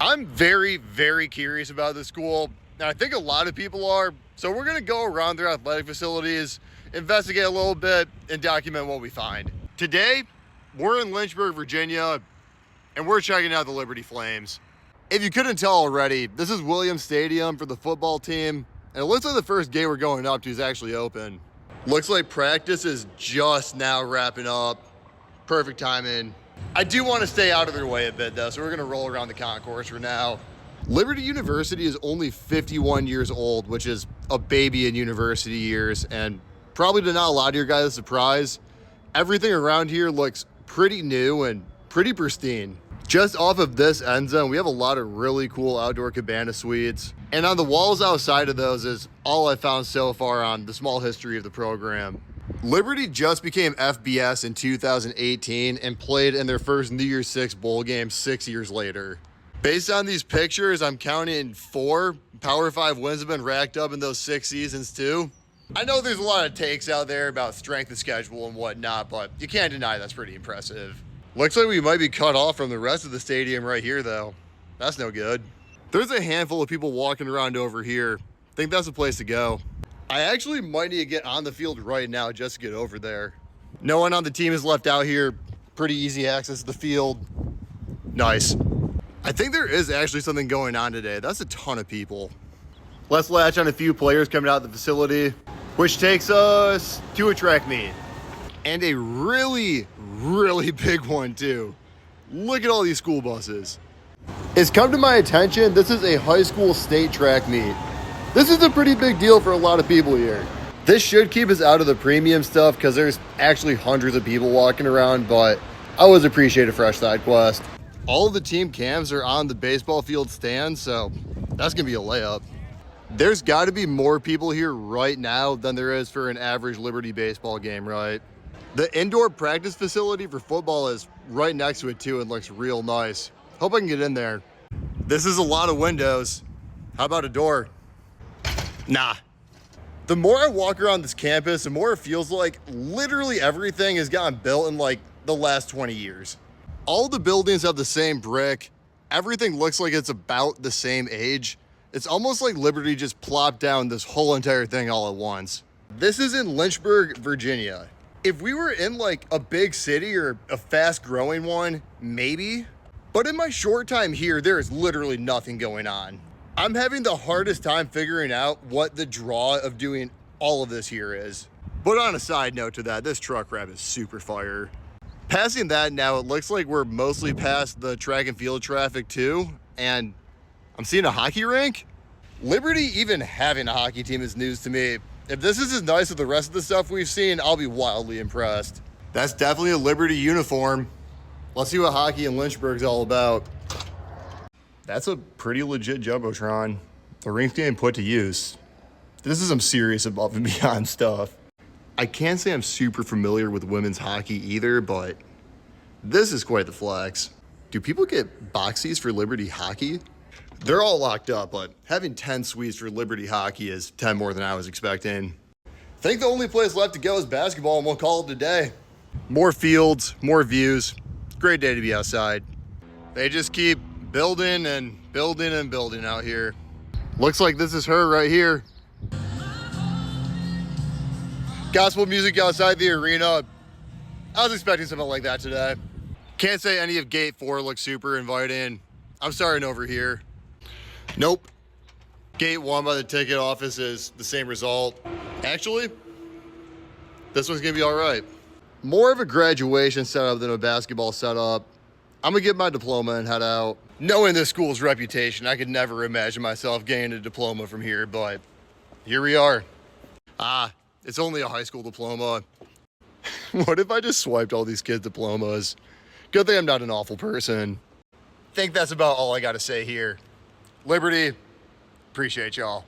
I'm very, very curious about this school, and I think a lot of people are. So we're gonna go around their athletic facilities, investigate a little bit, and document what we find. Today, we're in Lynchburg, Virginia, and we're checking out the Liberty Flames. If you couldn't tell already, this is Williams Stadium for the football team, and it looks like the first gate we're going up to is actually open. Looks like practice is just now wrapping up. Perfect timing. I do want to stay out of their way a bit though, so we're gonna roll around the concourse for now. Liberty University is only 51 years old, which is a baby in university years, and probably to not a lot of your guys a surprise, everything around here looks pretty new and pretty pristine. Just off of this end zone, we have a lot of really cool outdoor cabana suites. And on the walls outside of those is all I've found so far on the small history of the program. Liberty just became FBS in 2018 and played in their first New Year's Six bowl game 6 years later. Based on these pictures, I'm counting 4 Power 5 wins have been racked up in those 6 seasons too. I know there's a lot of takes out there about strength of schedule and whatnot, but you can't deny that's pretty impressive. Looks like we might be cut off from the rest of the stadium right here though. That's no good. There's a handful of people walking around over here. Think that's the place to go. I actually might need to get on the field right now just to get over there. No one on the team is left out here. Pretty easy access to the field. Nice. I think there is actually something going on today. That's a ton of people. Let's latch on a few players coming out of the facility, which takes us to a track meet. And a really, really big one too. Look at all these school buses. It's come to my attention, this is a high school state track meet. This is a pretty big deal for a lot of people here. This should keep us out of the premium stuff because there's actually hundreds of people walking around, but I always appreciate a fresh side quest. All of the team cams are on the baseball field stand, so that's gonna be a layup. There's gotta be more people here right now than there is for an average Liberty baseball game, right? The indoor practice facility for football is right next to it too and looks real nice. Hope I can get in there. This is a lot of windows. How about a door? Nah. The more I walk around this campus, the more it feels like literally everything has gotten built in like the last 20 years. All the buildings have the same brick. Everything looks like it's about the same age. It's almost like Liberty just plopped down this whole entire thing all at once. This is in Lynchburg, Virginia. If we were in like a big city or a fast growing one, maybe. But in my short time here, there is literally nothing going on. I'm having the hardest time figuring out what the draw of doing all of this here is. But on a side note to that, this truck wrap is super fire. Passing that now, it looks like we're mostly past the track and field traffic too, and I'm seeing a hockey rink. Liberty even having a hockey team is news to me. If this is as nice as the rest of the stuff we've seen, I'll be wildly impressed. That's definitely a Liberty uniform. Let's see what hockey in Lynchburg's all about. That's a pretty legit Jumbotron. The rink's getting put to use. This is some serious above and beyond stuff. I can't say I'm super familiar with women's hockey either, but this is quite the flex. Do people get boxies for Liberty hockey? They're all locked up, but having 10 suites for Liberty hockey is 10 more than I was expecting. I think the only place left to go is basketball, and we'll call it a day. More fields, more views. Great day to be outside. They just keep building and building and building out here. Looks like this is her right here. Gospel music outside the arena. I was expecting something like that today. Can't say any of Gate 4 looks super inviting. I'm starting over here. Nope. Gate 1 by the ticket office is the same result. Actually, this one's gonna be all right. More of a graduation setup than a basketball setup. I'm gonna get my diploma and head out. Knowing this school's reputation, I could never imagine myself getting a diploma from here, but here we are. It's only a high school diploma. What if I just swiped all these kids' diplomas? Good thing I'm not an awful person. Think that's about all I gotta say here. Liberty, appreciate y'all.